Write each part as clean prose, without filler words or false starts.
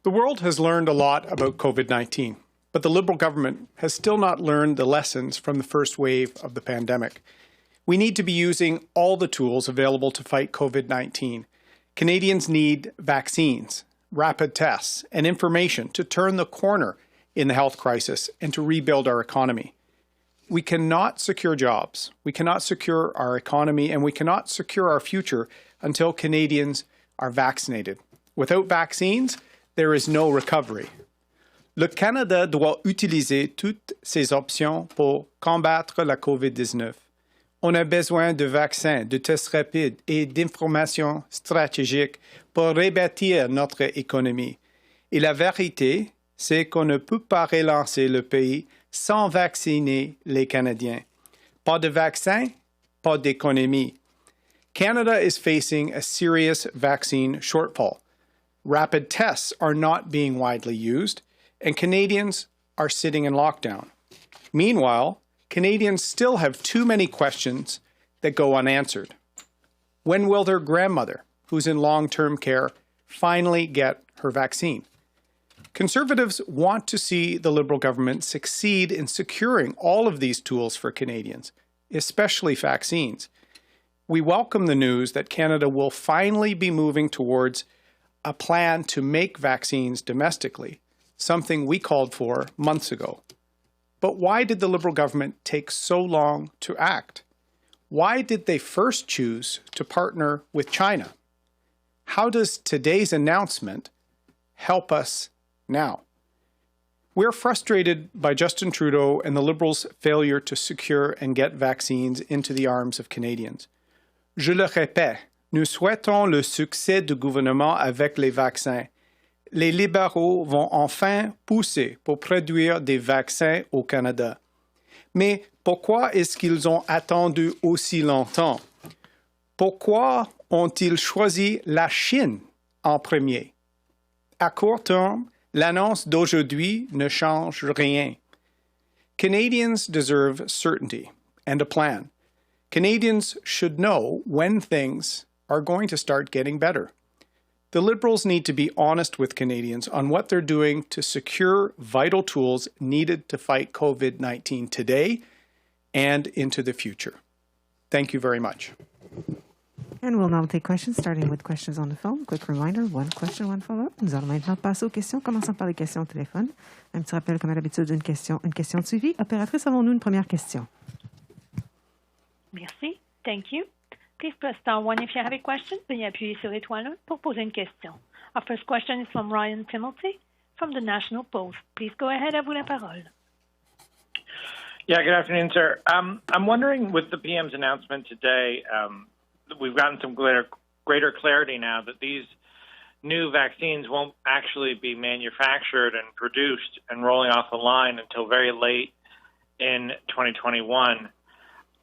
The world has learned a lot about COVID-19, but the Liberal government has still not learned the lessons from the first wave of the pandemic. We need to be using all the tools available to fight COVID-19. Canadians need vaccines, rapid tests, and information to turn the corner in the health crisis and to rebuild our economy. We cannot secure jobs, we cannot secure our economy, and we cannot secure our future until Canadians are vaccinated. Without vaccines, there is no recovery. Le Canada doit utiliser toutes ses options pour combattre la COVID-19. On a besoin de vaccins, de tests rapides et d'informations stratégiques pour rebâtir notre économie. Et la vérité, c'est qu'on ne peut pas relancer le pays sans vacciner les Canadiens. Pas de vaccin, pas d'économie. Canada is facing a serious vaccine shortfall. Rapid tests are not being widely used, and Canadians are sitting in lockdown. Meanwhile, Canadians still have too many questions that go unanswered. When will their grandmother, who's in long-term care, finally get her vaccine? Conservatives want to see the Liberal government succeed in securing all of these tools for Canadians, especially vaccines. We welcome the news that Canada will finally be moving towards a plan to make vaccines domestically, something we called for months ago. But why did the Liberal government take so long to act? Why did they first choose to partner with China? How does today's announcement help us now? We're frustrated by Justin Trudeau and the Liberals' failure to secure and get vaccines into the arms of Canadians. Je le répète, nous souhaitons le succès du gouvernement avec les vaccins. Les libéraux vont enfin pousser pour produire des vaccins au Canada. Mais pourquoi est-ce qu'ils ont attendu aussi longtemps? Pourquoi ont-ils choisi la Chine en premier? À court terme, l'annonce d'aujourd'hui ne change rien. Canadians deserve certainty and a plan. Canadians should know when things are going to start getting better. The Liberals need to be honest with Canadians on what they're doing to secure vital tools needed to fight COVID-19 today and into the future. Thank you very much. And we'll now take questions, starting with questions on the phone. Quick reminder, one question, one follow-up. Nous allons maintenant passer aux questions, commençons par les questions au téléphone. Un petit rappel, comme à l'habitude, une question de suivi. Opératrice, avons-nous une première question? Merci. Thank you. Please press star one if you have a question. Veuillez appuyer sur l'étoile 1 pour poser une question. Our first question is from Ryan Timothy from the National Post. Please go ahead, à vous la parole. Yeah, good afternoon, sir. I'm wondering, with the PM's announcement today, we've gotten some greater clarity now that these new vaccines won't actually be manufactured and produced and rolling off the line until very late in 2021.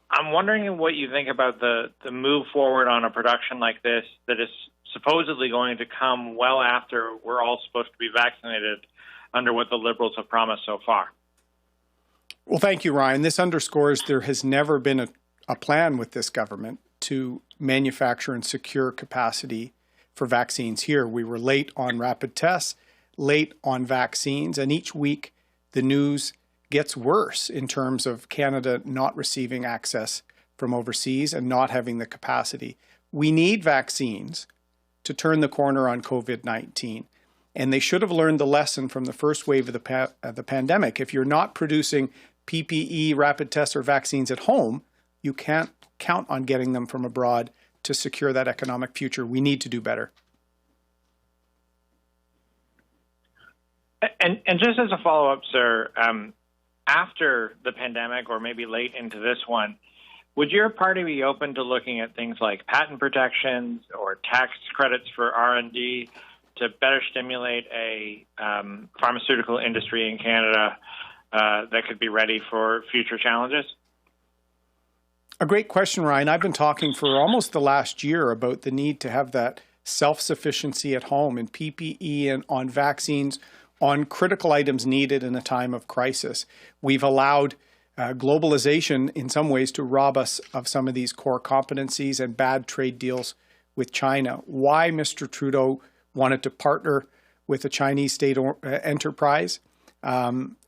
I'm wondering what you think about the move forward on a production like this that is supposedly going to come well after we're all supposed to be vaccinated under what the Liberals have promised so far. Well, thank you, Ryan. This underscores there has never been a plan with this government to manufacture and secure capacity for vaccines here. We were late on rapid tests, late on vaccines, and each week the news gets worse in terms of Canada not receiving access from overseas and not having the capacity. We need vaccines to turn the corner on COVID-19. And they should have learned the lesson from the first wave of the pandemic. If you're not producing PPE, rapid tests, or vaccines at home, you can't count on getting them from abroad to secure that economic future. We need to do better. And just as a follow-up, sir, after the pandemic, or maybe late into this one, would your party be open to looking at things like patent protections or tax credits for R&D to better stimulate a pharmaceutical industry in Canada that could be ready for future challenges? A great question, Ryan. I've been talking for almost the last year about the need to have that self-sufficiency at home in PPE and on vaccines, on critical items needed in a time of crisis. We've allowed globalization in some ways to rob us of some of these core competencies and bad trade deals with China. Why Mr. Trudeau wanted to partner with a Chinese state enterprise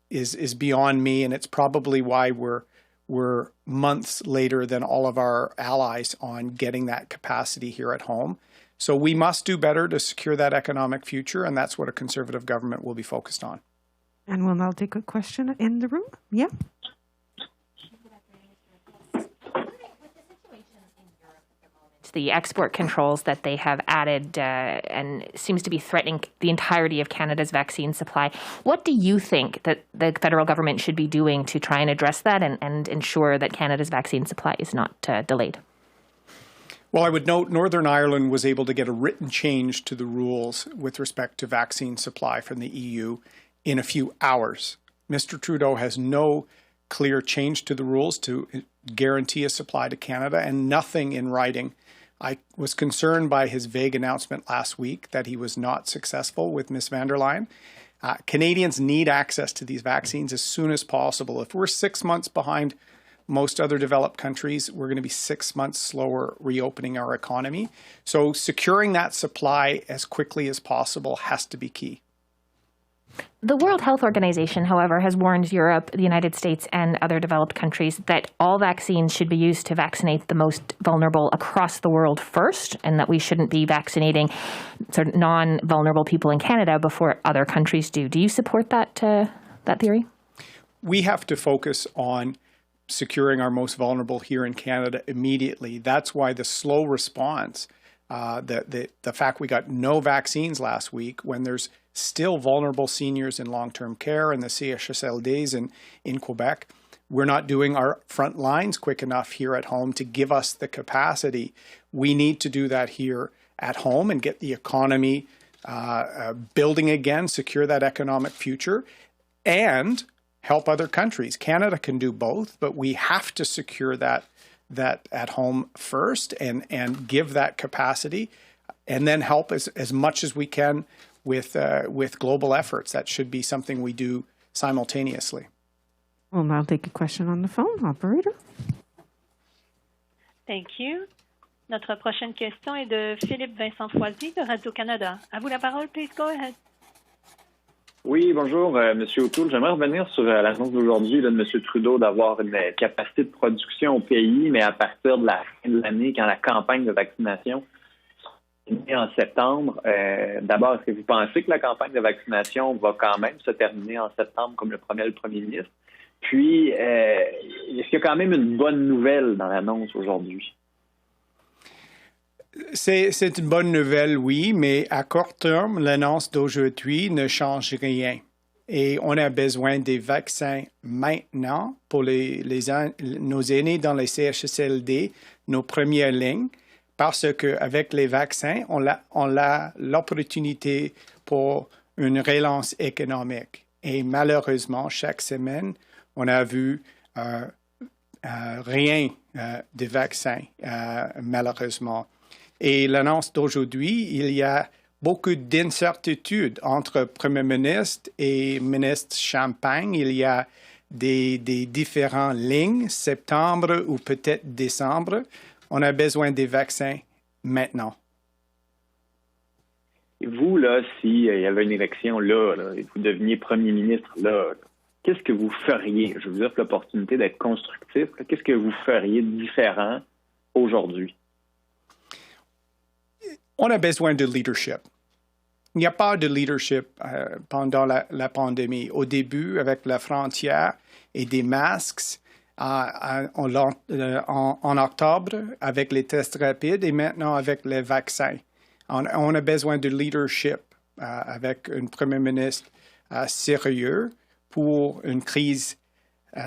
is beyond me, and it's probably why we're months later than all of our allies on getting that capacity here at home. So we must do better to secure that economic future, and that's what a Conservative government will be focused on. And we'll now take a question in the room. Yeah. The export controls that they have added and seems to be threatening the entirety of Canada's vaccine supply. What do you think that the federal government should be doing to try and address that and ensure that Canada's vaccine supply is not delayed? Well, I would note Northern Ireland was able to get a written change to the rules with respect to vaccine supply from the EU in a few hours. Mr. Trudeau has no clear change to the rules to guarantee a supply to Canada, and nothing in writing. I was concerned by his vague announcement last week that he was not successful with Ms. van der Leyen. Canadians need access to these vaccines as soon as possible. If we're 6 months behind most other developed countries, we're going to be 6 months slower reopening our economy. So securing that supply as quickly as possible has to be key. The World Health Organization, however, has warned Europe, the United States, and other developed countries that all vaccines should be used to vaccinate the most vulnerable across the world first, and that we shouldn't be vaccinating sort of non-vulnerable people in Canada before other countries do. Do you support that theory? We have to focus on securing our most vulnerable here in Canada immediately. That's why the slow response, the fact we got no vaccines last week when there's still vulnerable seniors in long-term care and the CHSLDs in Quebec. We're not doing our front lines quick enough here at home to give us the capacity. We need to do that here at home and get the economy building again, secure that economic future, and help other countries. Canada can do both, but we have to secure that at home first and give that capacity, and then help as much as we can with global efforts. That should be something we do simultaneously. We'll now take a question on the phone. Operator. Thank you. Notre prochaine question est de Philippe Vincent Foisy de Radio-Canada. À vous la parole, please go ahead. Oui, bonjour, M. O'Toole. J'aimerais revenir sur l'annonce d'aujourd'hui de M. Trudeau d'avoir une capacité de production au pays, mais à partir de la fin de l'année, quand la campagne de vaccination terminer en septembre. D'abord, est-ce que vous pensez que la campagne de vaccination va quand même se terminer en septembre, comme le promet le premier ministre? Puis, est-ce qu'il y a quand même une bonne nouvelle dans l'annonce aujourd'hui? C'est une bonne nouvelle, oui, mais à court terme, l'annonce d'aujourd'hui ne change rien. Et on a besoin des vaccins maintenant pour nos aînés dans les CHSLD, nos premières lignes, parce qu'avec les vaccins, on a l'opportunité pour une relance économique. Et malheureusement, chaque semaine, on a vu rien de vaccins, malheureusement. Et l'annonce d'aujourd'hui, il y a beaucoup d'incertitudes entre Premier ministre et ministre Champagne. Il y a des différentes lignes, septembre ou peut-être décembre. On a besoin des vaccins maintenant. Et vous, là, s'il y avait une élection là, et vous deveniez premier ministre là, qu'est-ce que vous feriez? Je vous offre l'opportunité d'être constructif. Qu'est-ce que vous feriez de différent aujourd'hui? On a besoin de leadership. Il n'y a pas de leadership pendant la pandémie. Au début, avec la frontière et des masques, en octobre, avec les tests rapides et maintenant avec les vaccins. On a besoin de leadership avec un premier ministre sérieux pour une crise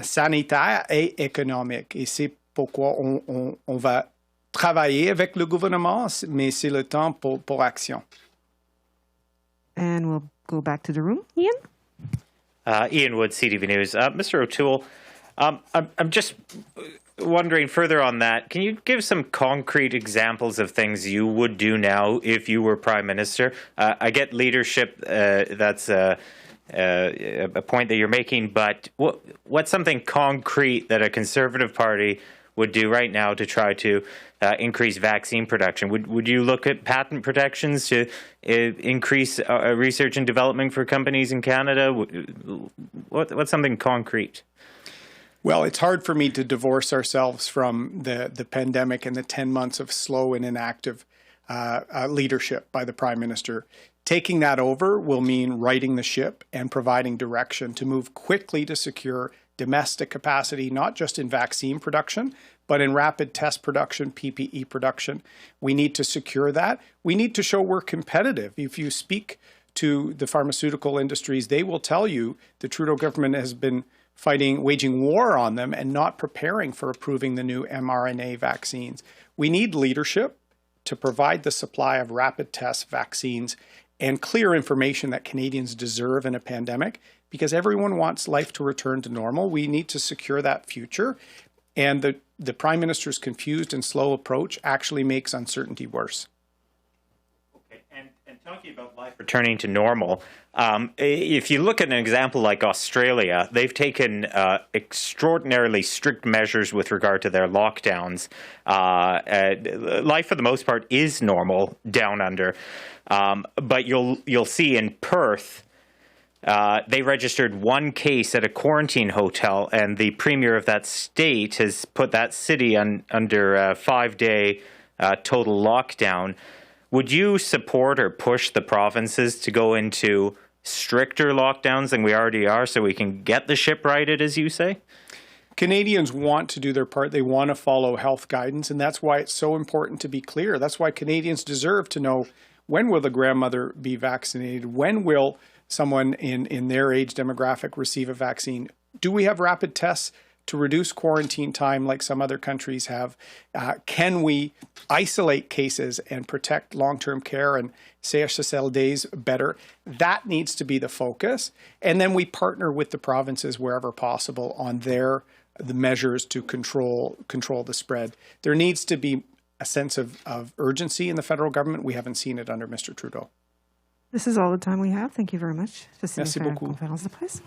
sanitaire et économique. Et c'est pourquoi on va travailler avec le gouvernement, mais c'est le temps pour action. And we'll go back to the room. Ian? Ian Wood, CTV News. Mr. O'Toole, I'm just wondering further on that, can you give some concrete examples of things you would do now if you were Prime Minister? I get leadership, that's a point that you're making, but what's something concrete that a Conservative Party would do right now to try to increase vaccine production? Would you look at patent protections to increase research and development for companies in Canada? What's something concrete? Well, it's hard for me to divorce ourselves from the pandemic and the 10 months of slow and inactive leadership by the Prime Minister. Taking that over will mean righting the ship and providing direction to move quickly to secure domestic capacity, not just in vaccine production, but in rapid test production, PPE production. We need to secure that. We need to show we're competitive. If you speak to the pharmaceutical industries, they will tell you the Trudeau government has been waging war on them and not preparing for approving the new mRNA vaccines. We need leadership to provide the supply of rapid test vaccines and clear information that Canadians deserve in a pandemic, because everyone wants life to return to normal. We need to secure that future. And the Prime Minister's confused and slow approach actually makes uncertainty worse. Okay. And talking about life returning to normal, if you look at an example like Australia, they've taken extraordinarily strict measures with regard to their lockdowns. Life, for the most part, is normal down under. But you'll see in Perth, they registered one case at a quarantine hotel, and the premier of that state has put that city under a 5-day total lockdown. Would you support or push the provinces to go into stricter lockdowns than we already are so we can get the ship righted, as you say? Canadians want to do their part. They want to follow health guidance, and that's why it's so important to be clear. That's why Canadians deserve to know, when will the grandmother be vaccinated? When will someone in their age demographic receive a vaccine? Do we have rapid tests to reduce quarantine time like some other countries have? Can we isolate cases and protect long-term care and CHSL days better? That needs to be the focus. And then we partner with the provinces wherever possible on the measures to control the spread. There needs to be a sense of urgency in the federal government. We haven't seen it under Mr. Trudeau. This is all the time we have. Thank you very much. Merci beaucoup. Conférence de presse.